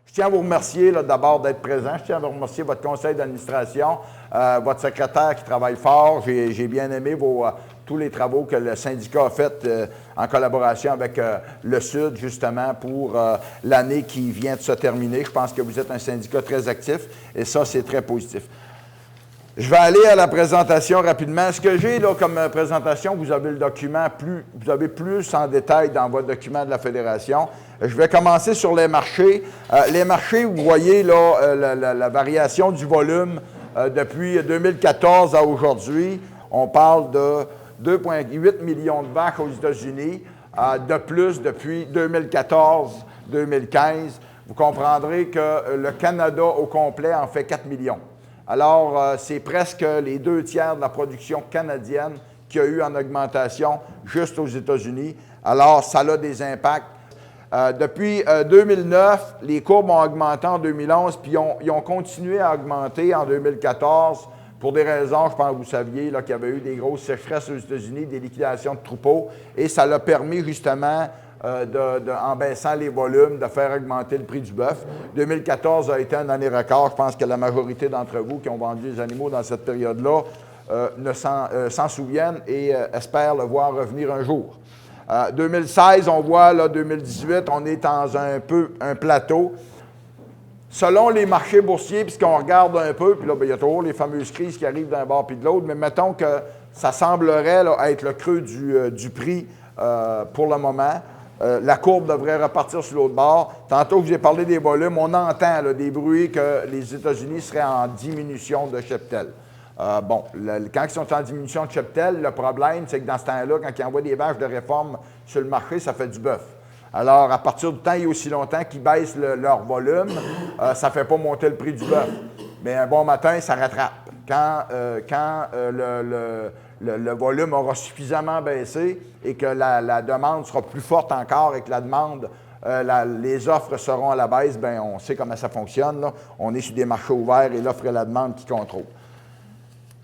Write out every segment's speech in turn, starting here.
Je tiens à vous remercier d'abord d'être présent. Je tiens à vous remercier votre conseil d'administration, votre secrétaire qui travaille fort. J'ai bien aimé tous les travaux que le syndicat a fait en collaboration avec le Sud, justement, pour l'année qui vient de se terminer. Je pense que vous êtes un syndicat très actif et ça, c'est très positif. Je vais aller à la présentation rapidement. Ce que j'ai là comme présentation, vous avez le document, vous avez plus en détail dans votre document de la Fédération. Je vais commencer sur les marchés. Les marchés, vous voyez là la variation du volume depuis 2014 à aujourd'hui. On parle de 2,8 millions de vaches aux États-Unis, de plus depuis 2014-2015. Vous comprendrez que le Canada au complet en fait 4 millions. Alors, c'est presque les 2 tiers de la production canadienne qu'il y a eu en augmentation juste aux États-Unis. Alors, ça a des impacts. Depuis 2009, les courbes ont augmenté en 2011, puis ils ont continué à augmenter en 2014 pour des raisons, je pense que vous saviez, qu'il y avait eu des grosses sécheresses aux États-Unis, des liquidations de troupeaux, et ça l'a permis justement en baissant les volumes, de faire augmenter le prix du bœuf. 2014 a été une année record. Je pense que la majorité d'entre vous qui ont vendu des animaux dans cette période-là s'en souviennent et espèrent le voir revenir un jour. 2016, on voit, là, 2018, on est dans un plateau. Selon les marchés boursiers, puisqu'on regarde un peu, puis là, il y a toujours les fameuses crises qui arrivent d'un bord puis de l'autre, mais mettons que ça semblerait là, être le creux du prix pour le moment. La courbe devrait repartir sur l'autre bord. Tantôt, je vous ai parlé des volumes. On entend là, des bruits que les États-Unis seraient en diminution de cheptel. Quand ils sont en diminution de cheptel, le problème, c'est que dans ce temps-là, quand ils envoient des vaches de réforme sur le marché, ça fait du bœuf. Alors, à partir du temps et aussi longtemps qu'ils baissent leur volume, ça ne fait pas monter le prix du bœuf. Mais un bon matin, ça rattrape. Quand le volume aura suffisamment baissé et que la demande sera plus forte encore et que la demande, les offres seront à la baisse, bien, on sait comment ça fonctionne, là. On est sur des marchés ouverts et l'offre et la demande qui contrôlent.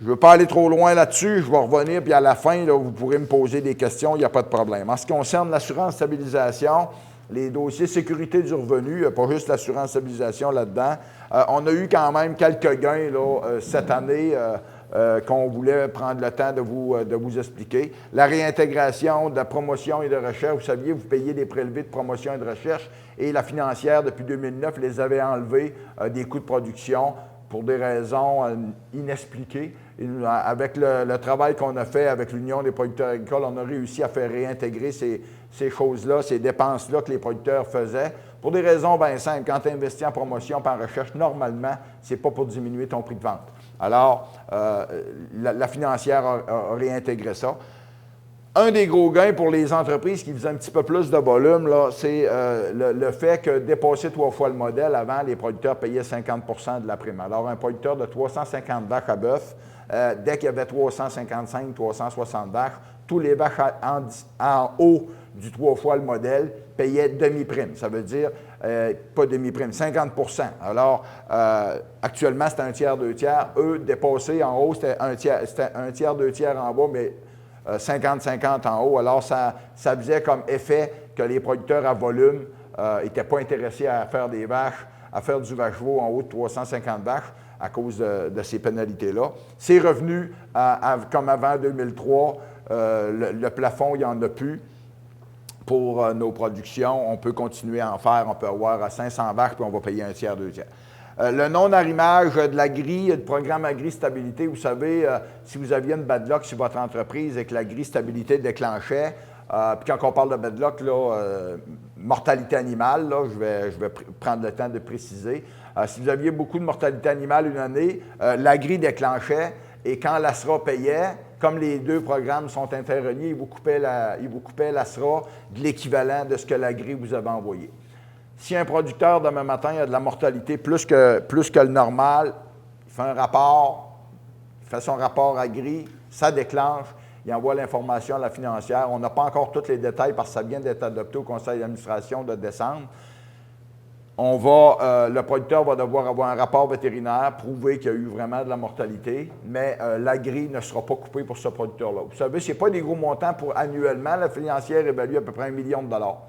Je ne veux pas aller trop loin là-dessus, je vais revenir, puis à la fin, là, vous pourrez me poser des questions, il n'y a pas de problème. En ce qui concerne l'assurance stabilisation, les dossiers sécurité du revenu, il n'y a pas juste l'assurance stabilisation là-dedans. On a eu quand même quelques gains là, cette année qu'on voulait prendre le temps de vous expliquer. La réintégration de la promotion et de recherche, vous saviez, vous payez des prélevés de promotion et de recherche, et la financière, depuis 2009, les avait enlevés des coûts de production pour des raisons inexpliquées. Et avec le travail qu'on a fait avec l'Union des producteurs agricoles, on a réussi à faire réintégrer ces choses-là, ces dépenses-là que les producteurs faisaient, pour des raisons bien simples. Quand tu investis en promotion et en recherche, normalement, ce n'est pas pour diminuer ton prix de vente. Alors, la financière a réintégré ça. Un des gros gains pour les entreprises qui faisaient un petit peu plus de volume, c'est le fait que dépasser 3 fois le modèle, avant, les producteurs payaient 50 % de la prime. Alors, un producteur de 350 vaches à bœuf, dès qu'il y avait 355, 360 vaches, tous les vaches en haut du 3 fois le modèle payaient demi-prime. Ça veut dire, pas demi-prime, 50 %. Alors, actuellement, c'est 1 tiers, 2 tiers. Eux, dépassés en haut, c'était 1 tiers, 2 tiers en bas, mais 50-50 en haut. Alors, ça faisait comme effet que les producteurs à volume n'étaient pas intéressés à faire des vaches, à faire du vache-veau en haut de 350 vaches à cause de ces pénalités-là. C'est revenu comme avant 2003. Le plafond, il n'y en a plus pour nos productions. On peut continuer à en faire. On peut avoir à 500 vaches, puis on va payer 1 tiers, 2 tiers. Le non-arrimage de la grille, du programme Agri-Stabilité, vous savez, si vous aviez une bad luck sur votre entreprise et que l'Agri-Stabilité déclenchait, puis quand on parle de bad luck, là, mortalité animale, là, je vais prendre le temps de préciser. Si vous aviez beaucoup de mortalité animale une année, l'Agri déclenchait et quand l'ASRA payait, comme les deux programmes sont interreliés, il vous coupait l'ASRA de l'équivalent de ce que l'Agri vous avait envoyé. Si un producteur, demain matin, a de la mortalité plus que le normal, il fait son rapport Agri, ça déclenche, il envoie l'information à la financière. On n'a pas encore tous les détails parce que ça vient d'être adopté au conseil d'administration de décembre. Le producteur va devoir avoir un rapport vétérinaire, prouver qu'il y a eu vraiment de la mortalité, mais l'Agri ne sera pas coupé pour ce producteur-là. Vous savez, ce n'est pas des gros montants pour annuellement. La financière évalue à peu près 1 million de dollars.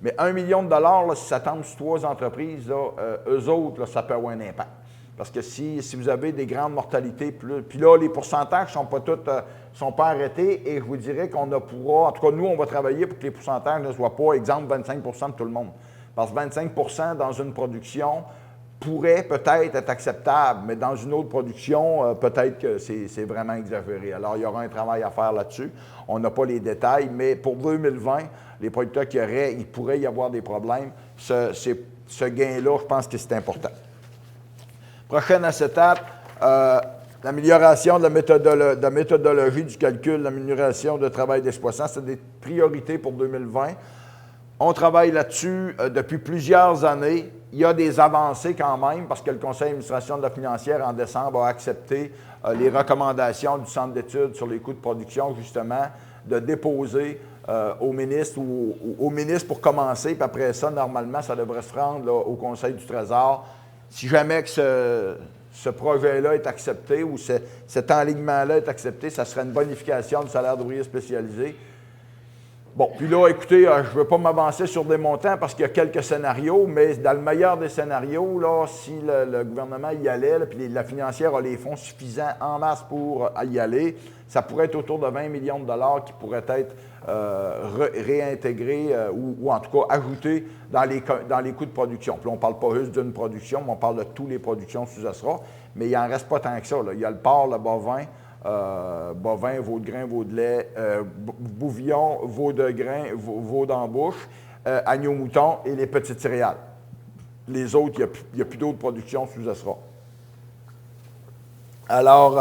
Mais 1 million de dollars, là, si ça tombe sur 3 entreprises, là, eux autres, là, ça peut avoir un impact. Parce que si vous avez des grandes mortalités, puis là, les pourcentages ne sont pas arrêtés, et je vous dirais qu'on pourra, en tout cas, nous, on va travailler pour que les pourcentages ne soient pas, exemple, 25 de tout le monde. Parce que 25 dans une production pourrait peut-être être acceptable, mais dans une autre production, peut-être que c'est vraiment exagéré. Alors, il y aura un travail à faire là-dessus. On n'a pas les détails, mais pour 2020, les producteurs il pourrait y avoir des problèmes. Ce gain-là, je pense que c'est important. Prochaine étape, l'amélioration de la méthodologie du calcul, l'amélioration de travail d'exploitation, c'est des priorités pour 2020. On travaille là-dessus depuis plusieurs années. Il y a des avancées quand même parce que le Conseil d'administration de la financière, en décembre, a accepté les recommandations du Centre d'études sur les coûts de production, justement, de déposer au ministre ou au ministre pour commencer. Puis après ça, normalement, ça devrait se rendre là, au Conseil du Trésor. Si jamais que ce projet-là est accepté ou cet enlignement-là est accepté, ça serait une bonification du salaire d'ouvrier spécialisé. Bon, puis là, écoutez, je ne veux pas m'avancer sur des montants parce qu'il y a quelques scénarios, mais dans le meilleur des scénarios, là, si le gouvernement y allait, là, puis la financière a les fonds suffisants en masse pour y aller, ça pourrait être autour de 20 millions de dollars qui pourraient être réintégrés ou en tout cas ajoutés dans les coûts de production. Puis là, on ne parle pas juste d'une production, mais on parle de toutes les productions sous ASRA, mais il n'en reste pas tant que ça, là. Il y a le porc, le bovin, veau de grain, veau de lait, bouvillon, veau de grain, veau d'embauche, agneau mouton et les petites céréales. Les autres, il n'y a plus d'autres productions sous ASRA. Alors,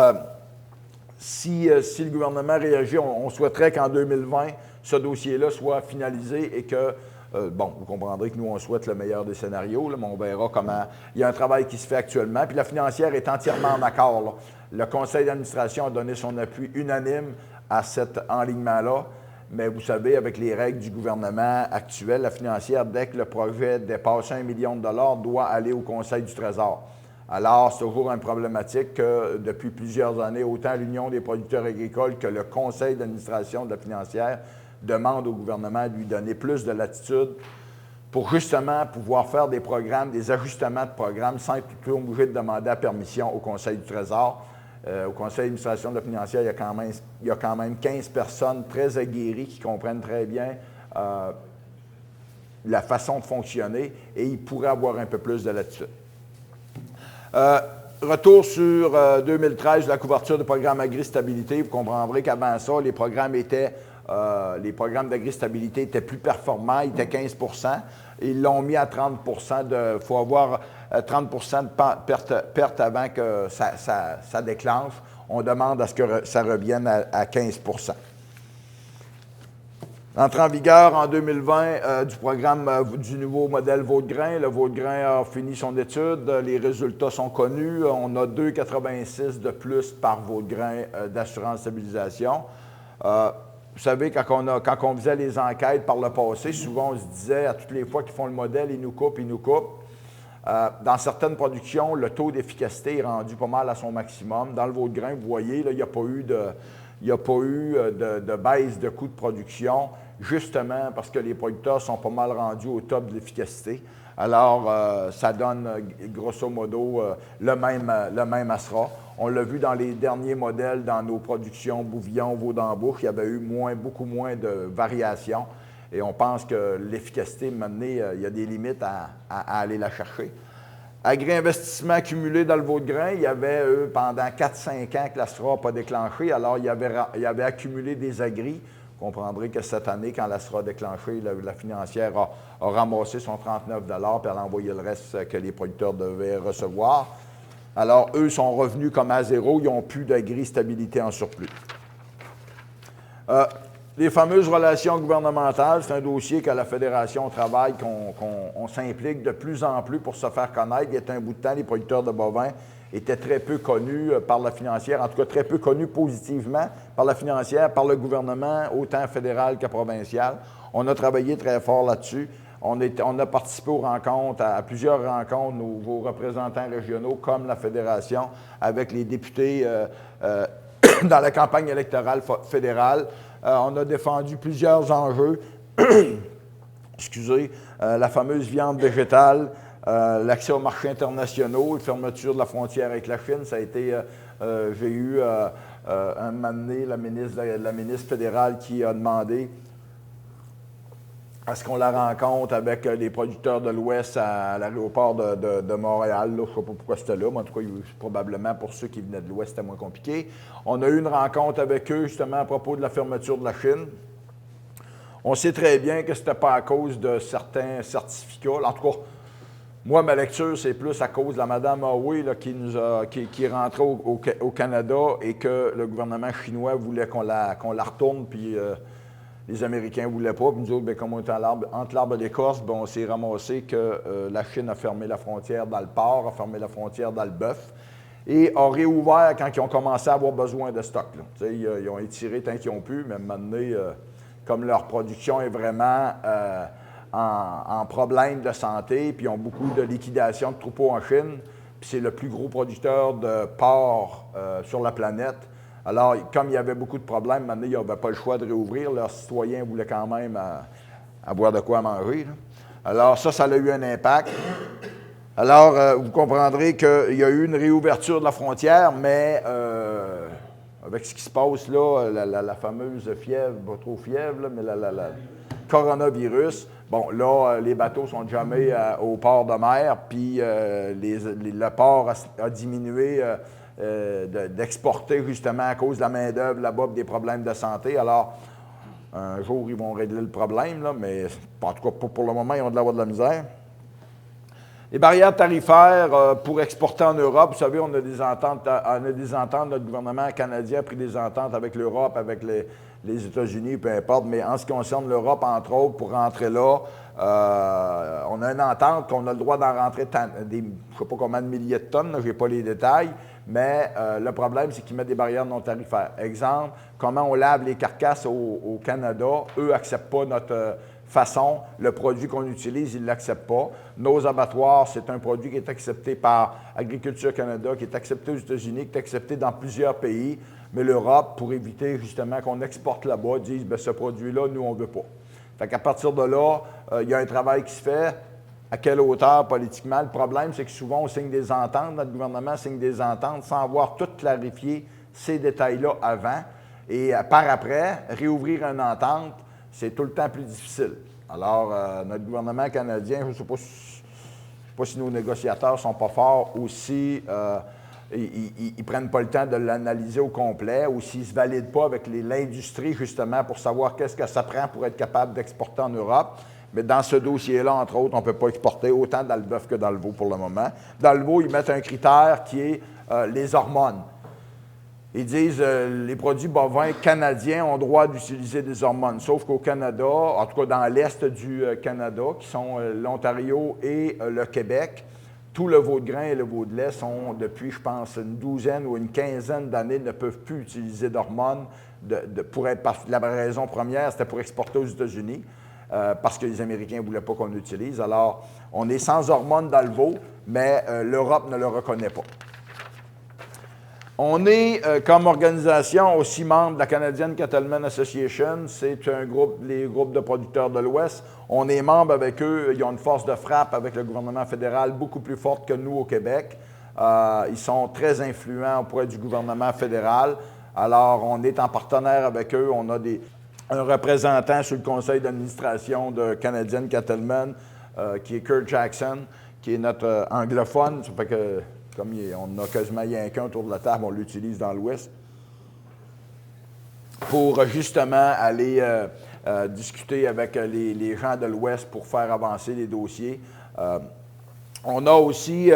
si le gouvernement réagit, on souhaiterait qu'en 2020, ce dossier-là soit finalisé et que, vous comprendrez que nous, on souhaite le meilleur des scénarios, là, mais on verra comment. Il y a un travail qui se fait actuellement, puis la financière est entièrement en accord, là. Le conseil d'administration a donné son appui unanime à cet enlignement-là, mais vous savez, avec les règles du gouvernement actuel, la financière, dès que le projet dépasse 1 million de dollars, doit aller au Conseil du Trésor. Alors, c'est toujours une problématique que depuis plusieurs années, autant l'Union des producteurs agricoles que le conseil d'administration de la financière demandent au gouvernement de lui donner plus de latitude pour justement pouvoir faire des programmes, des ajustements de programmes sans être toujours obligé de demander la permission au Conseil du Trésor. Au Conseil d'administration de la financière, il y a quand même 15 personnes très aguerries qui comprennent très bien la façon de fonctionner et ils pourraient avoir un peu plus de latitude. Retour sur 2013, la couverture du programme Agri-Stabilité. Vous comprendrez qu'avant ça, les programmes d'agri-stabilité étaient plus performants, ils étaient 15 %. Ils l'ont mis à 30 %. Il faut avoir 30 % de perte avant que ça déclenche. On demande à ce que ça revienne à 15 %. Entrée en vigueur en 2020 du programme du nouveau modèle veau de grain. Le veau de grain a fini son étude. Les résultats sont connus. On a 2,86 de plus par veau de grain d'assurance stabilisation. Vous savez, quand on faisait les enquêtes par le passé, souvent on se disait à toutes les fois qu'ils font le modèle, ils nous coupent. Dans certaines productions, le taux d'efficacité est rendu pas mal à son maximum. Dans le veau de grain, vous voyez, là, il n'y a pas eu de baisse de coût de production, justement parce que les producteurs sont pas mal rendus au top de l'efficacité. Alors, ça donne grosso modo le même ASRA. On l'a vu dans les derniers modèles, dans nos productions bouvillon, veau d'embauche, il y avait eu beaucoup moins de variations. Et on pense que l'efficacité, maintenant, il y a des limites à aller la chercher. Agri-investissement accumulé dans le veau de grain, il y avait, pendant 4-5 ans que l'ASRA n'a pas déclenché, alors il y avait accumulé des agris. Vous comprendrez que cette année, quand l'ASRA a déclenché, la financière a ramassé son 39 $, puis elle a envoyé le reste que les producteurs devaient recevoir. Alors, eux sont revenus comme à zéro, ils n'ont plus d'agri-stabilité en surplus. Les fameuses relations gouvernementales, c'est un dossier que la Fédération travaille, qu'on s'implique de plus en plus pour se faire connaître. Il y a un bout de temps, les producteurs de bovins étaient très peu connus par la financière, en tout cas très peu connus positivement par la financière, par le gouvernement, autant fédéral que provincial. On a travaillé très fort là-dessus. On a participé aux rencontres, à plusieurs rencontres, vos représentants régionaux, comme la Fédération, avec les députés dans la campagne électorale fédérale. On a défendu plusieurs enjeux. excusez, la fameuse viande végétale, l'accès aux marchés internationaux, la fermeture de la frontière avec la Chine, ça a été, j'ai eu un moment donné la ministre fédérale qui a demandé à ce qu'on la rencontre avec les producteurs de l'Ouest à l'aéroport de Montréal. Là, je ne sais pas pourquoi c'était là, mais en tout cas, probablement pour ceux qui venaient de l'Ouest, c'était moins compliqué. On a eu une rencontre avec eux justement à propos de la fermeture de la Chine. On sait très bien que ce n'était pas à cause de certains certificats. En tout cas, moi, ma lecture, c'est plus à cause de la Mme Huawei là, qui est rentrée au Canada et que le gouvernement chinois voulait qu'on la retourne, puis les Américains ne voulaient pas. Puis nous autres, bien, comme on était entre l'arbre et l'écorce, ben, on s'est ramassé que la Chine a fermé la frontière dans le port, a fermé la frontière dans le bœuf et a réouvert quand ils ont commencé à avoir besoin de stock. Là. Ils ont étiré tant qu'ils ont pu, mais à un moment donné, comme leur production est vraiment en problème de santé, puis ils ont beaucoup de liquidation de troupeaux en Chine, puis c'est le plus gros producteur de porc sur la planète. Alors, comme il y avait beaucoup de problèmes, maintenant, ils n'avaient pas le choix de réouvrir. Leurs citoyens voulaient quand même avoir de quoi manger. Là. Alors, ça a eu un impact. Alors, vous comprendrez qu'il y a eu une réouverture de la frontière, mais avec ce qui se passe là, la fameuse fièvre, pas trop fièvre, là, mais la coronavirus, bon, là, les bateaux sont jamais au port de mer, puis le port a diminué d'exporter justement à cause de la main-d'œuvre là-bas, des problèmes de santé. Alors, un jour, ils vont régler le problème, là, mais en tout cas, pour le moment, ils ont de la misère. Les barrières tarifaires pour exporter en Europe, vous savez, on a des ententes, notre gouvernement canadien a pris des ententes avec l'Europe, avec les États-Unis, peu importe, mais en ce qui concerne l'Europe, entre autres, pour rentrer là, on a une entente qu'on a le droit d'en rentrer je ne sais pas combien de milliers de tonnes, je n'ai pas les détails, mais le problème, c'est qu'ils mettent des barrières non tarifaires. Exemple, comment on lave les carcasses au Canada, eux n'acceptent pas notre façon, le produit qu'on utilise, ils ne l'acceptent pas. Nos abattoirs, c'est un produit qui est accepté par Agriculture Canada, qui est accepté aux États-Unis, qui est accepté dans plusieurs pays, mais l'Europe, pour éviter justement qu'on exporte là-bas, disent bien, ce produit-là, nous, on ne veut pas. Fait qu'à partir de là, il y a un travail qui se fait. À quelle hauteur politiquement? Le problème, c'est que souvent, on signe des ententes, notre gouvernement signe des ententes sans avoir tout clarifié ces détails-là avant. Et par après, réouvrir une entente, c'est tout le temps plus difficile. Alors, notre gouvernement canadien, je ne sais pas si nos négociateurs ne sont pas forts aussi, ils ne prennent pas le temps de l'analyser au complet ou s'ils ne se valident pas avec l'industrie, justement, pour savoir qu'est-ce que ça prend pour être capable d'exporter en Europe. Mais dans ce dossier-là, entre autres, on ne peut pas exporter autant dans le bœuf que dans le veau pour le moment. Dans le veau, ils mettent un critère qui est les hormones. Ils disent les produits bovins canadiens ont droit d'utiliser des hormones, sauf qu'au Canada, en tout cas dans l'est du Canada, qui sont l'Ontario et le Québec, tout le veau de grain et le veau de lait sont, depuis, je pense, une douzaine ou une quinzaine d'années, ne peuvent plus utiliser d'hormones. La raison première, c'était pour exporter aux États-Unis, parce que les Américains ne voulaient pas qu'on l'utilise. Alors, on est sans hormones dans le veau, mais l'Europe ne le reconnaît pas. On est, comme organisation, aussi membre de la Canadian Cattlemen Association. C'est un groupe, les groupes de producteurs de l'Ouest. On est membre avec eux. Ils ont une force de frappe avec le gouvernement fédéral beaucoup plus forte que nous au Québec. Ils sont très influents auprès du gouvernement fédéral. Alors, on est en partenaire avec eux. On a un représentant sur le conseil d'administration de Canadian Cattlemen, qui est Kurt Jackson, qui est notre anglophone. Ça fait que, comme on a quasiment rien qu'un autour de la table, on l'utilise dans l'Ouest, pour justement aller discuter avec les gens de l'Ouest pour faire avancer les dossiers. On a aussi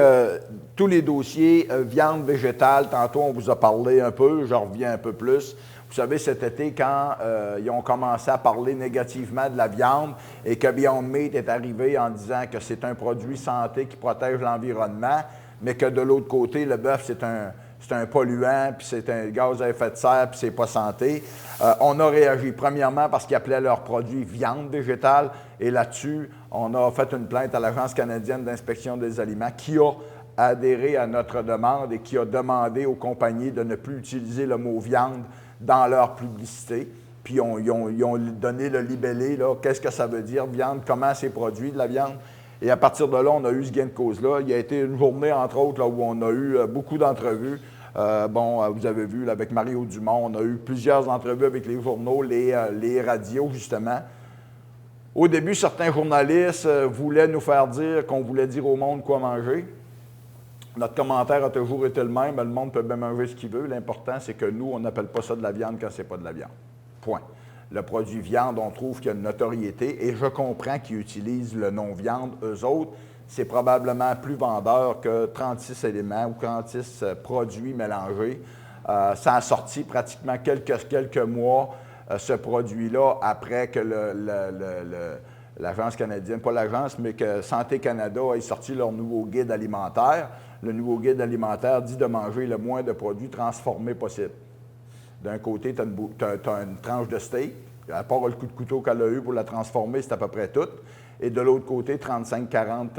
tous les dossiers viande végétale. Tantôt, on vous a parlé un peu, je reviens un peu plus. Vous savez, cet été, quand ils ont commencé à parler négativement de la viande et que Beyond Meat est arrivé en disant que c'est un produit santé qui protège l'environnement, mais que de l'autre côté, le bœuf, c'est un polluant, puis c'est un gaz à effet de serre, puis c'est pas santé. On a réagi, premièrement, parce qu'ils appelaient leur produit viande végétale, et là-dessus, on a fait une plainte à l'Agence canadienne d'inspection des aliments qui a adhéré à notre demande et qui a demandé aux compagnies de ne plus utiliser le mot viande dans leur publicité. puis ils ont donné le libellé, là, qu'est-ce que ça veut dire, viande, comment c'est produit de la viande. Et à partir de là, on a eu ce gain de cause-là. Il y a été une journée, entre autres, là, où on a eu beaucoup d'entrevues. Vous avez vu, là, avec Mario Dumont, on a eu plusieurs entrevues avec les journaux, les radios, justement. Au début, certains journalistes voulaient nous faire dire qu'on voulait dire au monde quoi manger. Notre commentaire a toujours été le même, le monde peut bien manger ce qu'il veut. L'important, c'est que nous, on n'appelle pas ça de la viande quand c'est pas de la viande. Point. Le produit viande, on trouve qu'il y a une notoriété, et je comprends qu'ils utilisent le nom viande. Eux autres, c'est probablement plus vendeur que 36 éléments ou 36 produits mélangés. Ça a sorti pratiquement quelques mois, ce produit-là, après que l'Agence canadienne, pas l'Agence, mais que Santé Canada ait sorti leur nouveau guide alimentaire. Le nouveau guide alimentaire dit de manger le moins de produits transformés possible. D'un côté, tu as une tranche de steak, à part le coup de couteau qu'elle a eu pour la transformer, c'est à peu près tout. Et de l'autre côté, 35-40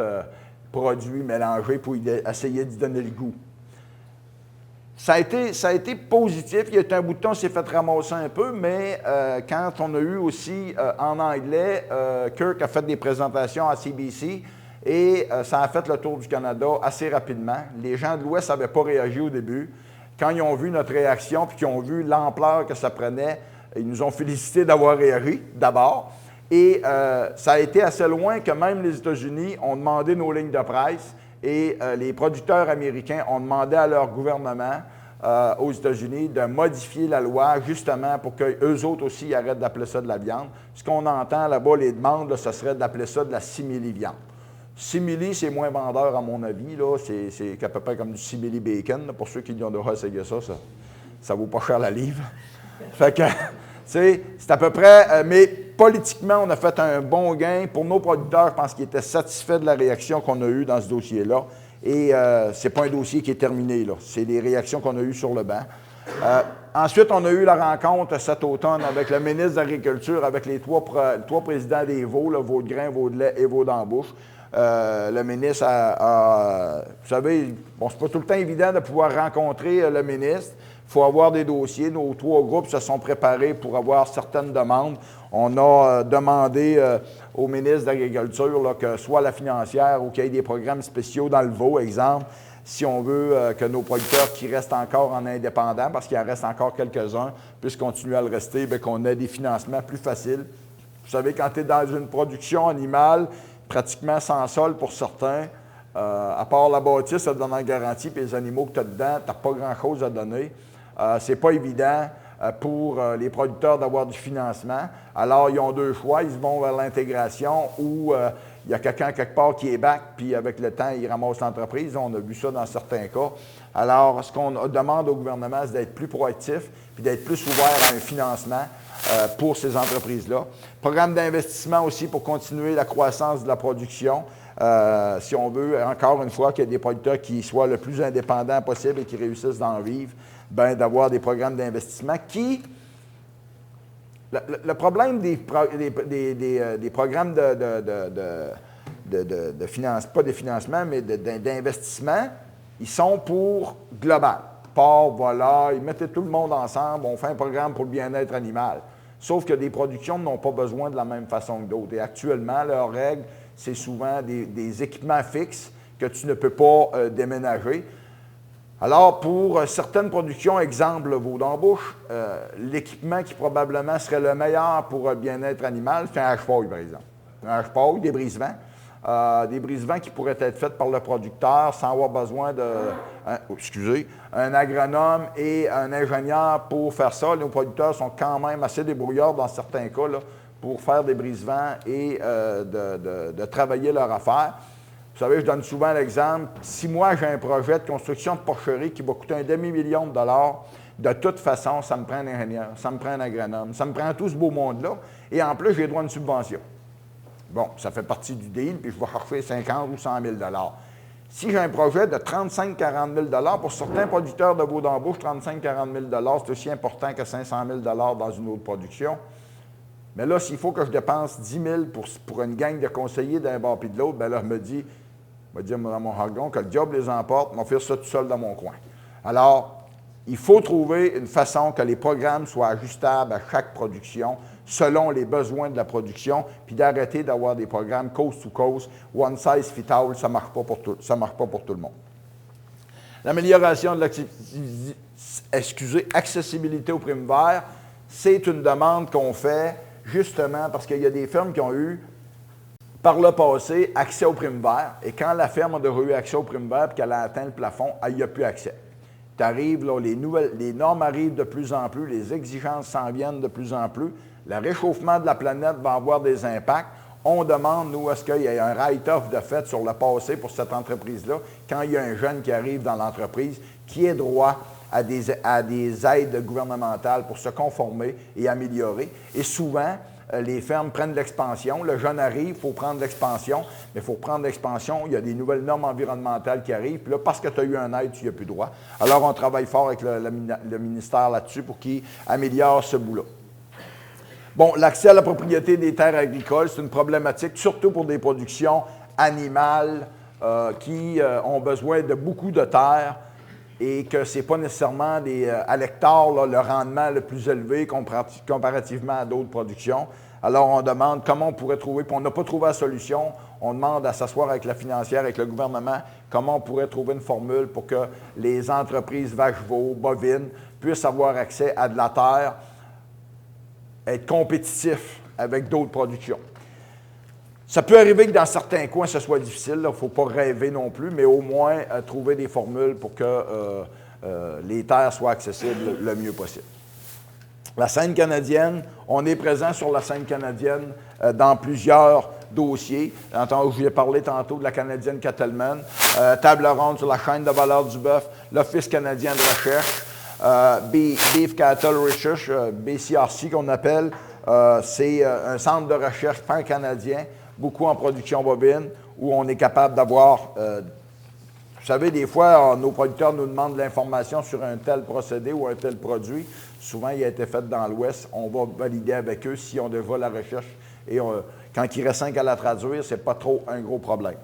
produits mélangés pour essayer d'y donner le goût. Ça a été positif. Il y a eu un bout de temps, on s'est fait ramasser un peu, mais quand on a eu aussi en anglais, Kirk a fait des présentations à CBC et ça a fait le tour du Canada assez rapidement. Les gens de l'Ouest n'avaient pas réagi au début. Quand ils ont vu notre réaction puis qu'ils ont vu l'ampleur que ça prenait, ils nous ont félicité d'avoir réagi d'abord. Et ça a été assez loin que même les États-Unis ont demandé nos lignes de presse. Et les producteurs américains ont demandé à leur gouvernement aux États-Unis de modifier la loi justement pour qu'eux autres aussi arrêtent d'appeler ça de la viande. Ce qu'on entend là-bas, les demandes, là, ce serait d'appeler ça de la simili-viande. Simili, c'est moins vendeur à mon avis. C'est à peu près comme du simili-bacon. Là, pour ceux qui ont déjà essayé ça, ça vaut pas cher la livre. Fait que, c'est à peu près... mais politiquement, on a fait un bon gain. Pour nos producteurs, je pense qu'ils étaient satisfaits de la réaction qu'on a eue dans ce dossier-là. Et ce n'est pas un dossier qui est terminé, là. C'est les réactions qu'on a eues sur le banc. Ensuite, on a eu la rencontre cet automne avec le ministre de l'Agriculture, avec les trois présidents des veaux, veaux de grain, veaux de lait et veaux d'embauche. Le ministre vous savez, bon, c'est pas tout le temps évident de pouvoir rencontrer le ministre. Il faut avoir des dossiers. Nos trois groupes se sont préparés pour avoir certaines demandes. On a demandé au ministre de l'Agriculture que soit la financière ou qu'il y ait des programmes spéciaux dans le veau, exemple, si on veut que nos producteurs qui restent encore en indépendant, parce qu'il en reste encore quelques-uns, puissent continuer à le rester, qu'on ait des financements plus faciles. Vous savez, quand tu es dans une production animale, pratiquement sans sol pour certains, à part la bâtisse, ça te donne en garantie, puis les animaux que tu as dedans, tu n'as pas grand-chose à donner. C'est pas évident pour les producteurs d'avoir du financement. Alors, ils ont deux choix. Ils vont vers l'intégration ou il y a quelqu'un quelque part qui est back, puis avec le temps, il ramasse l'entreprise. On a vu ça dans certains cas. Alors, ce qu'on demande au gouvernement, c'est d'être plus proactif puis d'être plus ouvert à un financement pour ces entreprises-là. Programme d'investissement aussi pour continuer la croissance de la production. Si on veut, encore une fois, qu'il y ait des producteurs qui soient le plus indépendants possible et qui réussissent d'en vivre, bien, d'avoir des programmes d'investissement qui... Le problème des programmes de financement, pas de financement, mais d'investissement, ils sont pour global. Porc, volaille, mettez tout le monde ensemble, on fait un programme pour le bien-être animal. Sauf que des productions n'ont pas besoin de la même façon que d'autres. Et actuellement, leur règle, c'est souvent des équipements fixes que tu ne peux pas déménager. Alors, pour certaines productions, exemple le veau d'embauche, l'équipement qui probablement serait le meilleur pour le bien-être animal, c'est un hache-paille, par exemple. Un hache-paille, des brise-vents. Des brise-vents qui pourraient être faits par le producteur sans avoir besoin un agronome et un ingénieur pour faire ça. Nos producteurs sont quand même assez débrouillards dans certains cas là, pour faire des brise-vents et de travailler leur affaire. Vous savez, je donne souvent l'exemple, si moi j'ai un projet de construction de porcherie qui va coûter $1 demi-million, de toute façon, ça me prend un ingénieur, ça me prend un agronome, ça me prend tout ce beau monde-là, et en plus, j'ai droit à une subvention. Bon, ça fait partie du deal, puis je vais chercher 50 ou 100 000 $. Si j'ai un projet de 35-40 000 $, pour certains producteurs de veau d'embauche, 35-40 000 $, c'est aussi important que 500 000 $ dans une autre production. Mais là, s'il faut que je dépense 10 000 pour une gang de conseillers d'un bord puis de l'autre, bien là, je me dis à mon jargon, que le diable les emporte, je vais faire ça tout seul dans mon coin. Alors, il faut trouver une façon que les programmes soient ajustables à chaque production selon les besoins de la production, puis d'arrêter d'avoir des programmes coast to coast, one size fit all, ça ne marche pas pour tout le monde. L'amélioration de l'accessibilité aux primes verts, c'est une demande qu'on fait justement parce qu'il y a des fermes qui ont eu, par le passé, accès aux primes verts. Et quand la ferme a eu accès aux primes verts et qu'elle a atteint le plafond, elle n'y a plus accès. Tu arrives, là, les normes arrivent de plus en plus, les exigences s'en viennent de plus en plus. Le réchauffement de la planète va avoir des impacts. On demande, nous, est-ce qu'il y a un write-off de fait sur le passé pour cette entreprise-là, quand il y a un jeune qui arrive dans l'entreprise, qui ait droit à des aides gouvernementales pour se conformer et améliorer. Et souvent, les fermes prennent de l'expansion. Le jeune arrive, il faut prendre l'expansion. Mais il faut prendre l'expansion, il y a des nouvelles normes environnementales qui arrivent. Puis là, parce que tu as eu un aide, tu n'y as plus droit. Alors, on travaille fort avec le ministère là-dessus pour qu'il améliore ce bout-là. Bon, l'accès à la propriété des terres agricoles, c'est une problématique, surtout pour des productions animales qui ont besoin de beaucoup de terres et que ce n'est pas nécessairement à l'hectare le rendement le plus élevé comparativement à d'autres productions. Alors, on demande comment on pourrait trouver, puis on n'a pas trouvé la solution, on demande à s'asseoir avec la financière, avec le gouvernement, comment on pourrait trouver une formule pour que les entreprises vaches-veaux, bovines, puissent avoir accès à de la terre, être compétitifs avec d'autres productions. Ça peut arriver que dans certains coins, ce soit difficile. Il ne faut pas rêver non plus, mais au moins trouver des formules pour que les terres soient accessibles le mieux possible. La scène canadienne, on est présent sur la scène canadienne dans plusieurs dossiers. Je vous ai parlé tantôt de la Canadienne Cattlemen, table ronde sur la chaîne de valeur du bœuf, l'Office canadien de recherche, Beef Cattle Research, BCRC qu'on appelle, c'est un centre de recherche pan-canadien, beaucoup en production bovine, où on est capable d'avoir, vous savez, des fois, nos producteurs nous demandent de l'information sur un tel procédé ou un tel produit. Souvent, il a été fait dans l'Ouest. On va valider avec eux si on déjà la recherche. Et quand il reste 5 à la traduire, ce n'est pas trop un gros problème.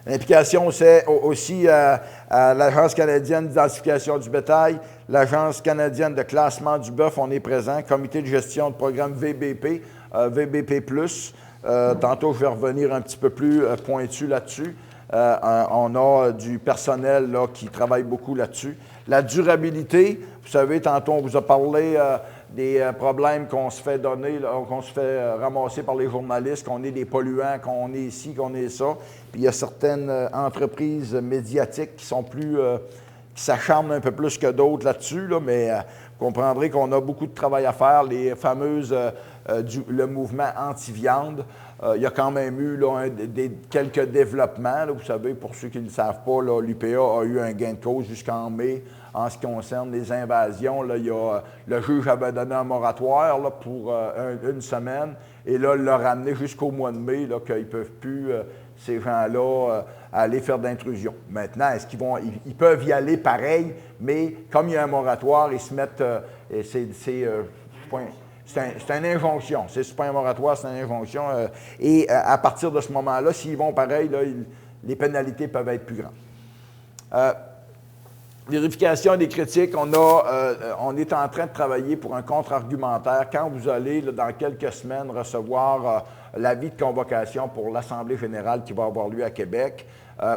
L'implication, c'est aussi à l'Agence canadienne d'identification du bétail, l'Agence canadienne de classement du bœuf, on est présent, comité de gestion de programme VBP, VBP+. Tantôt, je vais revenir un petit peu plus pointu là-dessus. On a du personnel là, qui travaille beaucoup là-dessus. La durabilité, vous savez, tantôt, on vous a parlé des problèmes qu'on se fait donner, qu'on se fait ramasser par les journalistes, qu'on est des polluants, qu'on est ici, qu'on est ça. Puis il y a certaines entreprises médiatiques qui sont plus, qui s'acharnent un peu plus que d'autres là-dessus, là, mais vous comprendrez qu'on a beaucoup de travail à faire. Les fameuses, le mouvement anti-viande, il y a quand même eu là, quelques développements. Là, vous savez, pour ceux qui ne le savent pas, l'UPA a eu un gain de cause jusqu'en mai. En ce qui concerne les invasions, là, le juge avait donné un moratoire là, pour une semaine, et là, il l'a ramené jusqu'au mois de mai, qu'ils ne peuvent plus, ces gens-là, aller faire d'intrusion. Maintenant, est-ce qu'ils vont... Ils peuvent y aller pareil, mais comme il y a un moratoire, ils se mettent... c'est une injonction. C'est pas un moratoire, c'est une injonction. Et à partir de ce moment-là, s'ils vont pareil, là, les pénalités peuvent être plus grandes. Vérification des critiques, on est en train de travailler pour un contre-argumentaire. Quand vous allez, là, dans quelques semaines, recevoir l'avis de convocation pour l'Assemblée générale qui va avoir lieu à Québec,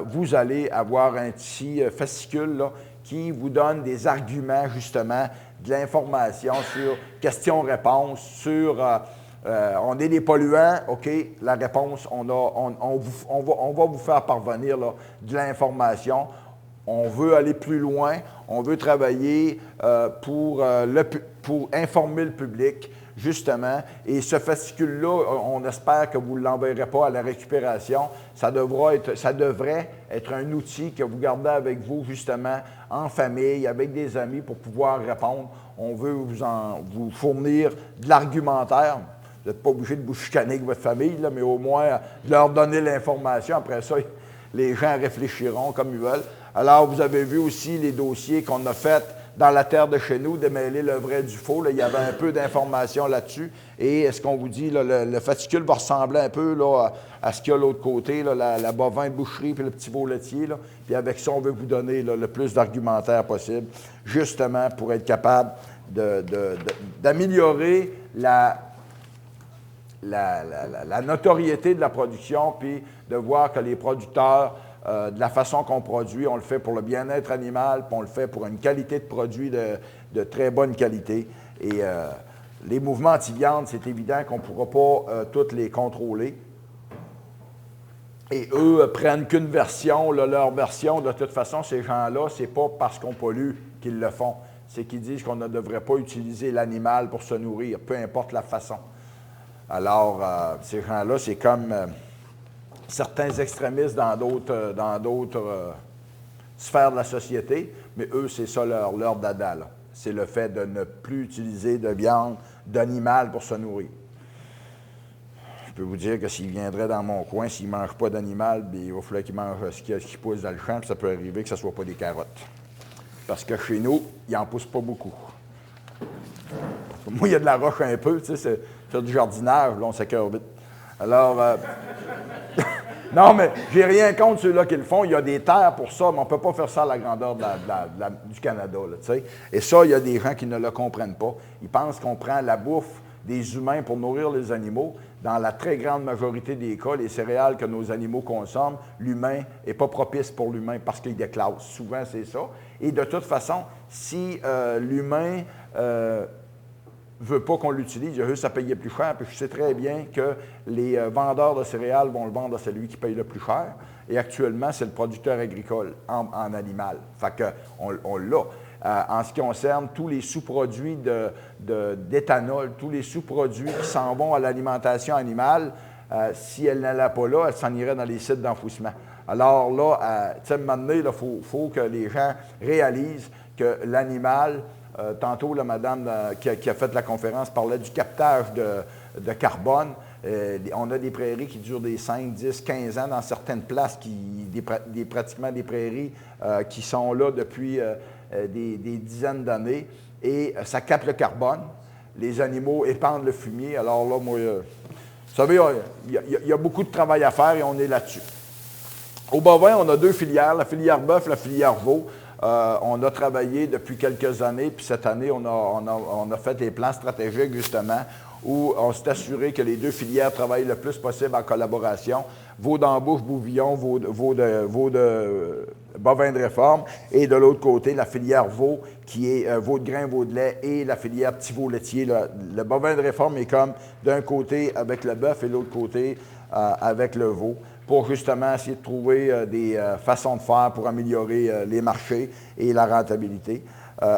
vous allez avoir un petit fascicule là, qui vous donne des arguments, justement, de l'information sur questions-réponses, sur on est des polluants, OK, la réponse, on va vous faire parvenir là, de l'information. On veut aller plus loin, on veut travailler pour informer le public, justement. Et ce fascicule-là, on espère que vous ne l'enverrez pas à la récupération. Ça devrait être un outil que vous gardez avec vous, justement, en famille, avec des amis, pour pouvoir répondre. On veut vous fournir de l'argumentaire. Vous n'êtes pas obligé de vous chicaner avec votre famille, là, mais au moins de leur donner l'information. Après ça, les gens réfléchiront comme ils veulent. Alors, vous avez vu aussi les dossiers qu'on a faits dans la terre de chez nous, démêler le vrai du faux. Là, il y avait un peu d'informations là-dessus. Et ce qu'on vous dit, là, le fascicule va ressembler un peu là, à ce qu'il y a de l'autre côté, là, la bovin de boucherie puis le petit veau laitier. Là. Puis avec ça, on veut vous donner là, le plus d'argumentaire possible, justement pour être capable d'améliorer la notoriété de la production, puis de voir que les producteurs, de la façon qu'on produit, on le fait pour le bien-être animal, puis on le fait pour une qualité de produit de très bonne qualité. Et les mouvements anti-viande, c'est évident qu'on ne pourra pas tous les contrôler. Et eux prennent qu'une version. Là, leur version, de toute façon, ces gens-là, c'est pas parce qu'on pollue qu'ils le font. C'est qu'ils disent qu'on ne devrait pas utiliser l'animal pour se nourrir, peu importe la façon. Alors, ces gens-là, c'est comme certains extrémistes dans d'autres sphères de la société, mais eux, c'est ça leur dada, là. C'est le fait de ne plus utiliser de viande d'animal pour se nourrir. Je peux vous dire que s'ils viendraient dans mon coin, s'ils ne mangent pas d'animal, il va falloir qu'ils mangent ce qui pousse dans le champ, puis ça peut arriver que ce ne soit pas des carottes. Parce que chez nous, il n'en pousse pas beaucoup. Moi, il y a de la roche un peu, tu sais, c'est du jardinage, là, on s'écœure vite. Alors, non, mais j'ai rien contre ceux-là qui le font. Il y a des terres pour ça, mais on ne peut pas faire ça à la grandeur du Canada, là, tu sais. Et ça, il y a des gens qui ne le comprennent pas. Ils pensent qu'on prend la bouffe des humains pour nourrir les animaux. Dans la très grande majorité des cas, les céréales que nos animaux consomment, l'humain n'est pas propice pour l'humain parce qu'il déclasse. Souvent, c'est ça. Et de toute façon, si l'humain veut pas qu'on l'utilise, il a juste à payer plus cher. Puis je sais très bien que les vendeurs de céréales vont le vendre à celui qui paye le plus cher. Et actuellement, c'est le producteur agricole en animal. Fait qu'on l'a. En ce qui concerne tous les sous-produits d'éthanol, tous les sous-produits qui s'en vont à l'alimentation animale, si elle n'allait pas là, elle s'en irait dans les sites d'enfouissement. Alors là, tu sais, à un moment donné, il faut que les gens réalisent que l'animal, tantôt, la madame qui a fait la conférence parlait du captage de carbone. On a des prairies qui durent des 5, 10, 15 ans dans certaines places, pratiquement des prairies qui sont là depuis des dizaines d'années. Et ça capte le carbone. Les animaux épandent le fumier. Alors là, moi, vous savez, il y a beaucoup de travail à faire et on est là-dessus. Au bovin, on a deux filières, la filière bœuf, la filière veau. On a travaillé depuis quelques années, puis cette année, on a fait des plans stratégiques, justement, où on s'est assuré que les deux filières travaillent le plus possible en collaboration. Veau d'embauche, bouvillon, veau de bovin de réforme, et de l'autre côté, la filière veau, qui est veau de grain, veau de lait, et la filière petit veau laitier. Le bovin de réforme est comme d'un côté avec le bœuf et de l'autre côté avec le veau, pour justement essayer de trouver des façons de faire pour améliorer les marchés et la rentabilité.